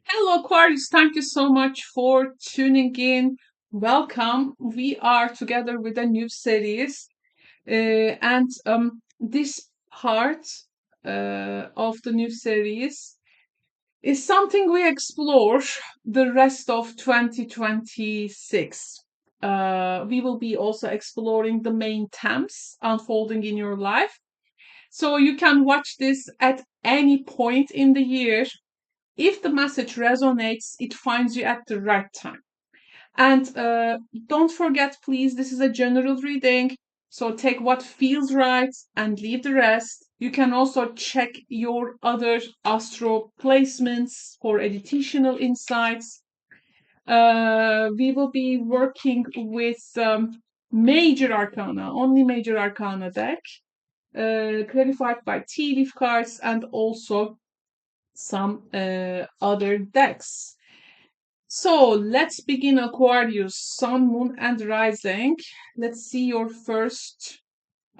Hello, Aquarius. Thank you so much for tuning in. Welcome. We are together with a new series, and this part of the new series is something we explore the rest of 2026. We will be also exploring the main themes unfolding in your life. So you can watch this at any point in the year. If the message resonates, it finds you at the right time. And don't forget, please, this is a general reading. So take what feels right and leave the rest. You can also check your other astro placements for additional insights. We will be working with major arcana, only major arcana deck, clarified by tea leaf cards and also some other decks. So let's begin, Aquarius, Sun, Moon, and Rising. Let's see your first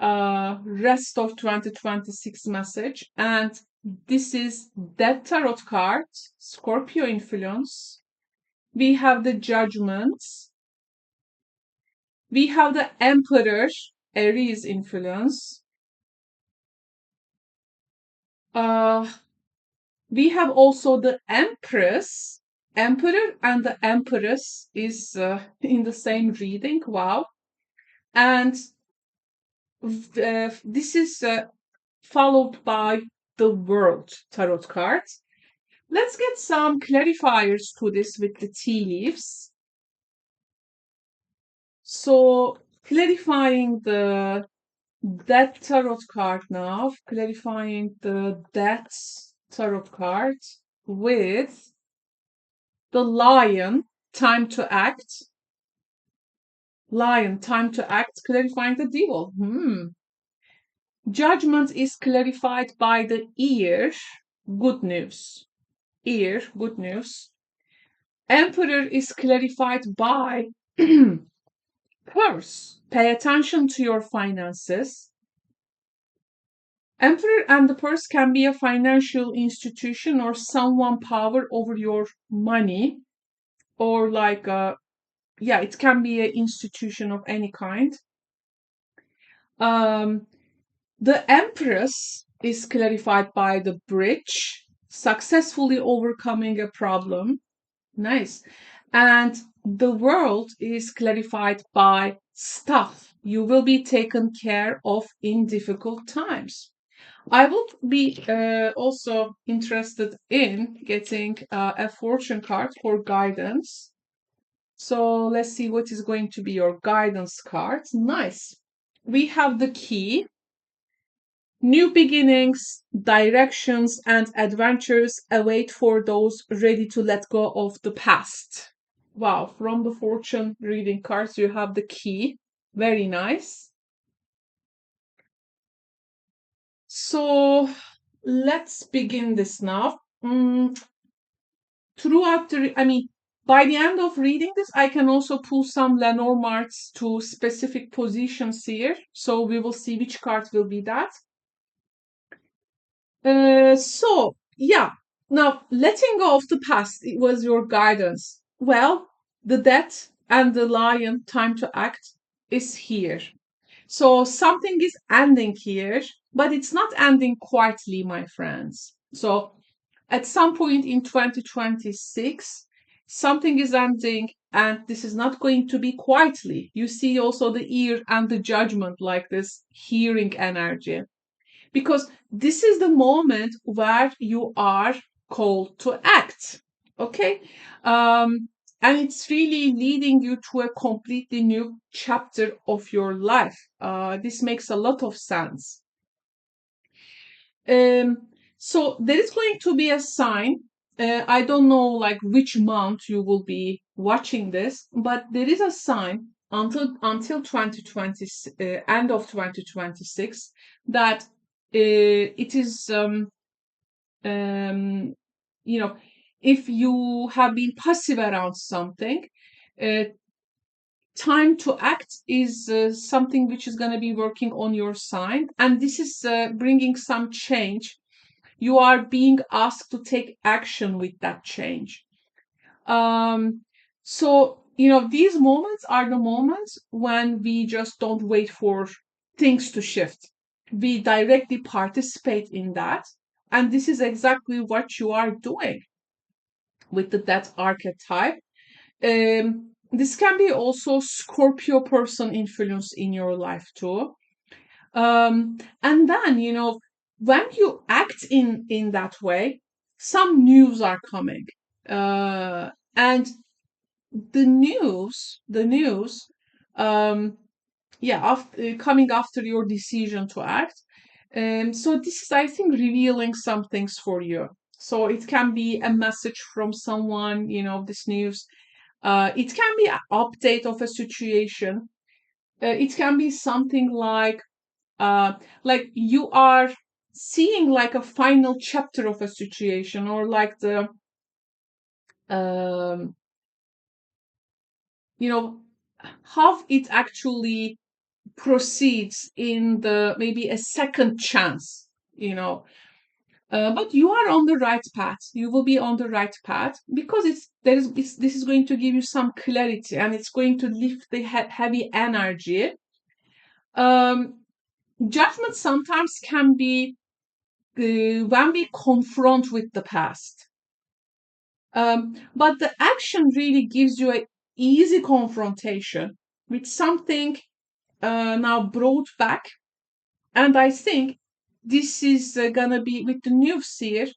rest of 2026 message. And this is Death Tarot card, Scorpio influence. We have the Judgment. We have the Emperor, Aries influence. We have also the Empress. Emperor and the Empress is in the same reading. Wow. And this is followed by the World Tarot card. Let's get some clarifiers to this with the tea leaves. So, clarifying the Death Tarot card now, clarifying the Death Tarot card with the Lion, time to act. Lion, time to act, clarifying the Devil. Judgment is clarified by the ear, good news. Ear, good news. Emperor is clarified by purse, pay attention to your finances. Emperor and the purse can be a financial institution or someone power over your money, or like it can be an institution of any kind. The Empress is clarified by the bridge, successfully overcoming a problem. Nice. And the World is clarified by stuff. You will be taken care of in difficult times. I would be also interested in getting a fortune card for guidance. So let's see what is going to be your guidance card. Nice. We have the key. New beginnings, directions, and adventures await for those ready to let go of the past. Wow, from the fortune reading cards, you have the key. Very nice. So let's begin this now. Throughout by the end of reading this, I can also pull some Lenormands to specific positions here. So we will see which card will be that. Now letting go of the past, it was your guidance. Well, the Death and the Lion, time to act, is here. So something is ending here, but it's not ending quietly, my friends. So at some point in 2026, something is ending, and this is not going to be quietly. You see also the ear and the Judgment, like this hearing energy, because this is the moment where you are called to act. Okay. And it's really leading you to a completely new chapter of your life. This makes a lot of sense. So there is going to be a sign. I don't know like which month you will be watching this, but there is a sign until 2020, end of 2026, that it is if you have been passive around something, time to act is something which is going to be working on your sign, and this is bringing some change. you are being asked to take action with that change. So, these moments are the moments when we just don't wait for things to shift. We directly participate in that. And this is exactly what you are doing with the death archetype. This can be also Scorpio person influence in your life too. And then, when you act in that way, some news are coming. And the news, um, yeah, after, coming after your decision to act. So this is, I think, revealing some things for you. So it can be a message from someone, this news. It can be an update of a situation. It can be something like you are seeing like a final chapter of a situation, or like the um, you know how it actually proceeds in the maybe a second chance. But you are on the right path. You will be on the right path because this is going to give you some clarity, and it's going to lift the heavy energy. um, Judgment sometimes can be when we confront with the past. But the action really gives you an easy confrontation with something now brought back. And I think this is gonna be with the news here.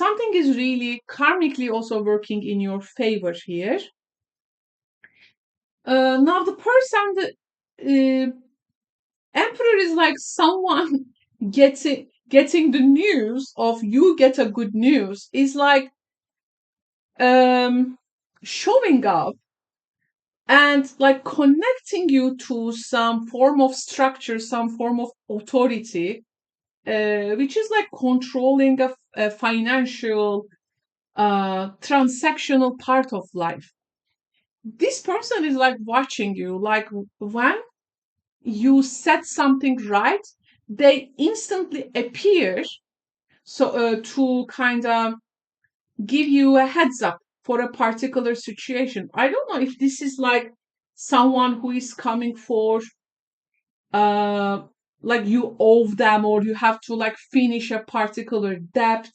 Something is really karmically also working in your favor here. Now the person, the emperor is like someone getting the news of you get a good news is like showing up and like connecting you to some form of structure, some form of authority, which is like controlling a financial, transactional part of life. This person is like watching you, like when you set something right, they instantly appear, so to kind of give you a heads up for a particular situation. I don't know if this is like someone who is coming for uh like you owe them, or you have to like finish a particular debt,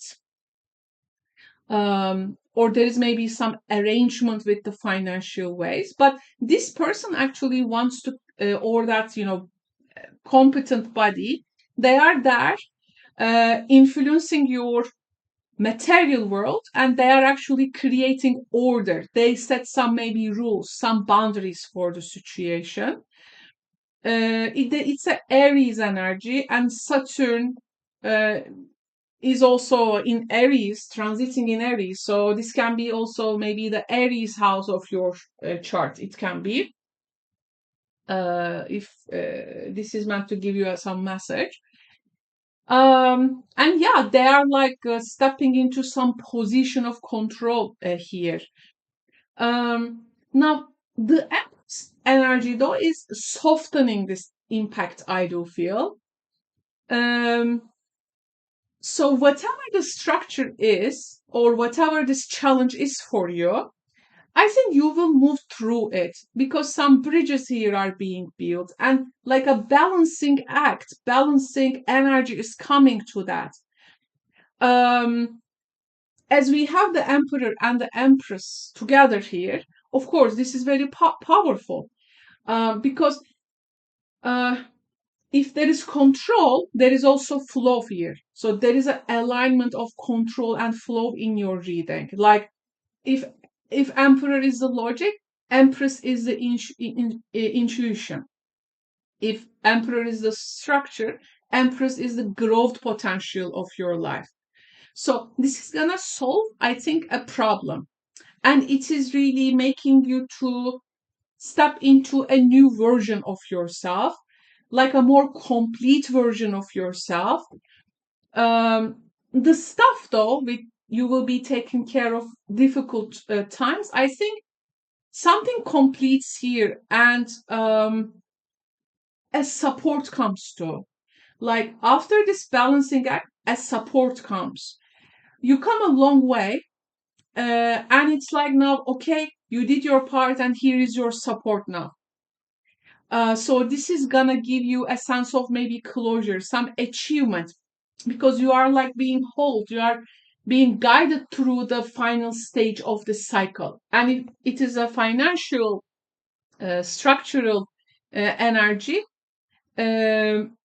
or there is maybe some arrangement with the financial ways, but this person actually wants to, or that competent body, they are there influencing your material world, and they are actually creating order. They set some maybe rules, some boundaries for the situation. It's an Aries energy, and Saturn uh, is also in Aries, transiting in Aries. So this can be also maybe the Aries house of your chart. It can be, if this is meant to give you some message. And yeah, they are like stepping into some position of control here. Now the energy though is softening this impact, I do feel. Um, so whatever the structure is, or whatever this challenge is for you, I think you will move through it because some bridges here are being built, and like a balancing act, balancing energy is coming to that. Um, as we have the emperor and the empress together here, of course, this is very powerful, because uh, if there is control, there is also flow here. So there is an alignment of control and flow in your reading. Like if emperor is the logic, empress is the intuition. If emperor is the structure, empress is the growth potential of your life. So this is gonna solve, I think, a problem, and it is really making you to step into a new version of yourself, like a more complete version of yourself. The stuff though, with you will be taking care of difficult times. I think something completes here, and a support comes to. Like after this balancing act, as support comes. You come a long way, and it's like now, okay, you did your part, and here is your support now. So this is gonna give you a sense of maybe closure, some achievement, because you are like being held, you are being guided through the final stage of the cycle, and it is a financial, structural energy. Um,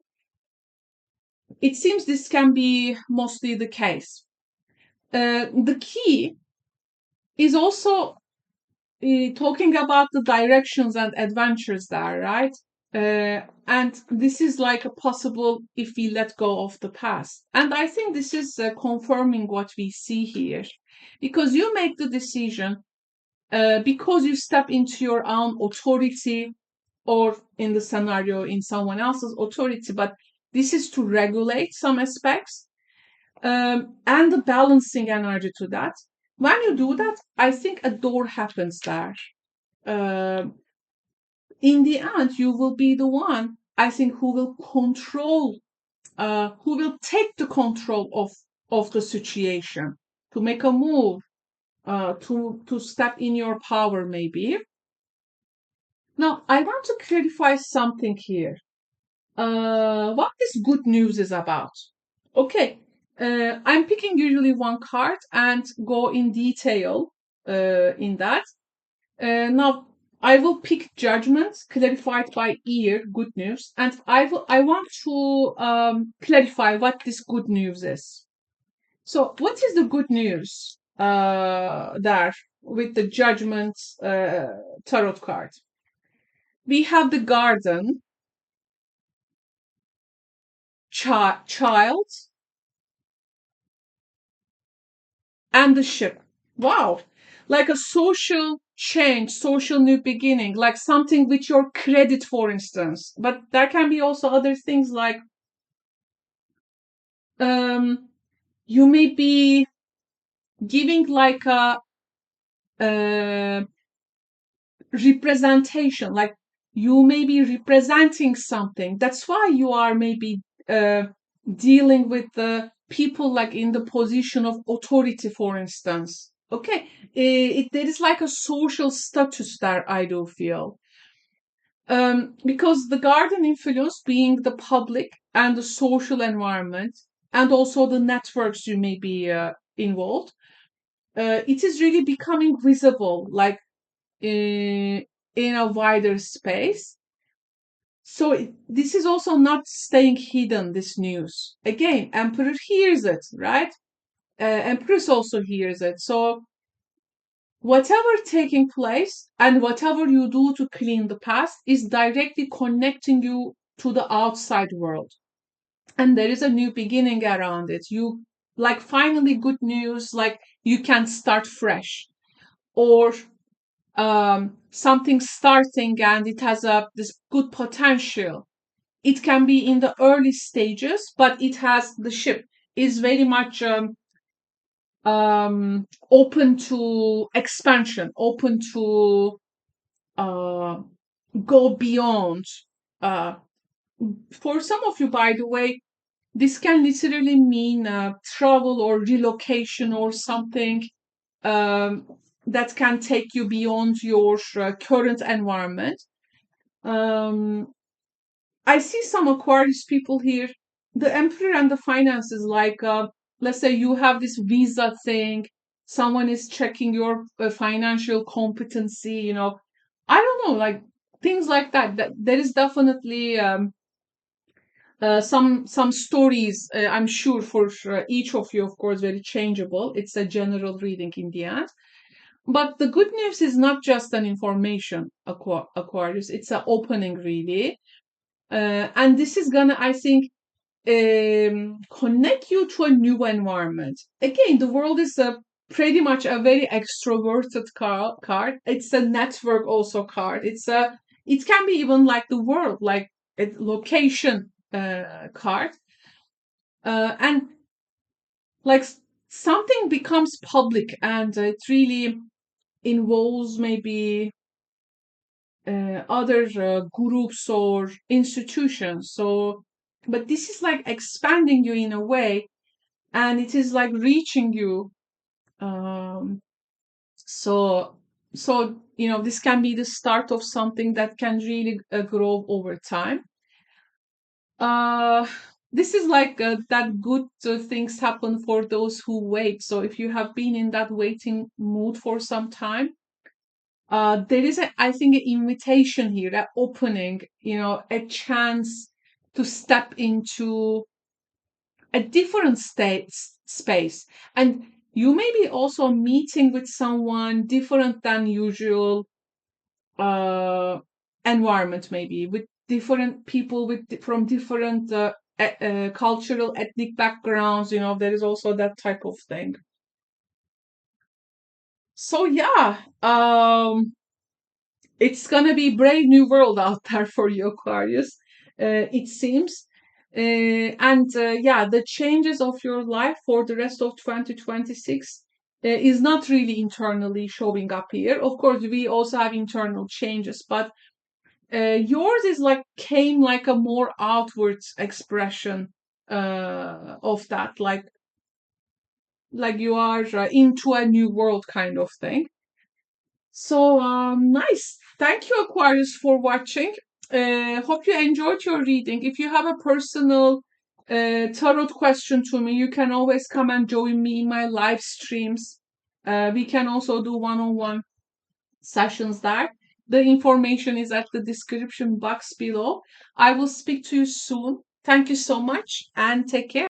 it seems this can be mostly the case. The key is also talking about the directions and adventures there, right? And this is like a possible if we let go of the past. And I think this is confirming what we see here, because you make the decision, because you step into your own authority, or in the scenario, in someone else's authority, but this is to regulate some aspects, and the balancing energy to that. When you do that, I think a door happens there. Um in the end, you will be the one, I think, who will control, who will take the control of the situation, to make a move, to step in your power, maybe. Now, I want to clarify something here. What this good news is about. Okay, I'm picking usually one card and go in detail in that. Now, I will pick judgments clarified by ear, good news, and I want to clarify what this good news is. So, what is the good news there with the judgment tarot card? We have the garden, child, and the ship. Wow. Like a social change, social new beginning, like something with your credit, for instance. But there can be also other things like, um, you may be giving like a, uh, representation, like you may be representing something. That's why you are maybe dealing with the people like in the position of authority, for instance. Okay, there is like a social status there, I do feel. Because the garden influence being the public and the social environment, and also the networks you may be involved, it is really becoming visible, like in a wider space. So this is also not staying hidden, this news. Again, Emperor hears it, right? Empress also hears it. So whatever taking place and whatever you do to clean the past is directly connecting you to the outside world. And there is a new beginning around it. You like finally good news, like you can start fresh. Or something starting and it has a this good potential. It can be in the early stages, but it has the ship is very much open to expansion, open to uh, go beyond. Uh, for some of you, by the way, this can literally mean travel or relocation or something um, that can take you beyond your current environment. Um, I see some Aquarius people here. The Emperor and the finances, like let's say you have this visa thing, someone is checking your financial competency. I don't know, like things like that. That there is definitely some stories. I'm sure for each of you, of course, very changeable. It's a general reading in the end. But the good news is not just an information, Aquarius. It's an opening, really. And this is gonna, I think, connect you to a new environment. Again, the world is pretty much a very extroverted card. It's a network also card. It can be even like the world, like a location card. And like something becomes public and it really involves maybe other groups or institutions. So, but this is like expanding you in a way and it is like reaching you. Um, so this can be the start of something that can really grow over time. uh this is like that good things happen for those who wait. So if you have been in that waiting mood for some time, there is I think an invitation here, that opening, a chance to step into a different space. And you may be also meeting with someone different than usual, uh, environment, maybe with different people from different cultural, ethnic backgrounds. There is also that type of thing. So yeah, it's gonna be brave new world out there for you, Aquarius. It seems. And yeah, the changes of your life for the rest of 2026 is not really internally showing up here. Of course, we also have internal changes, but yours is like came like a more outward expression of that, like you are into a new world kind of thing. So nice. Thank you, Aquarius, for watching. Hope you enjoyed your reading. If you have a personal tarot question to me, you can always come and join me in my live streams. We can also do one-on-one sessions there. The information is at the description box below. I will speak to you soon. Thank you so much and take care.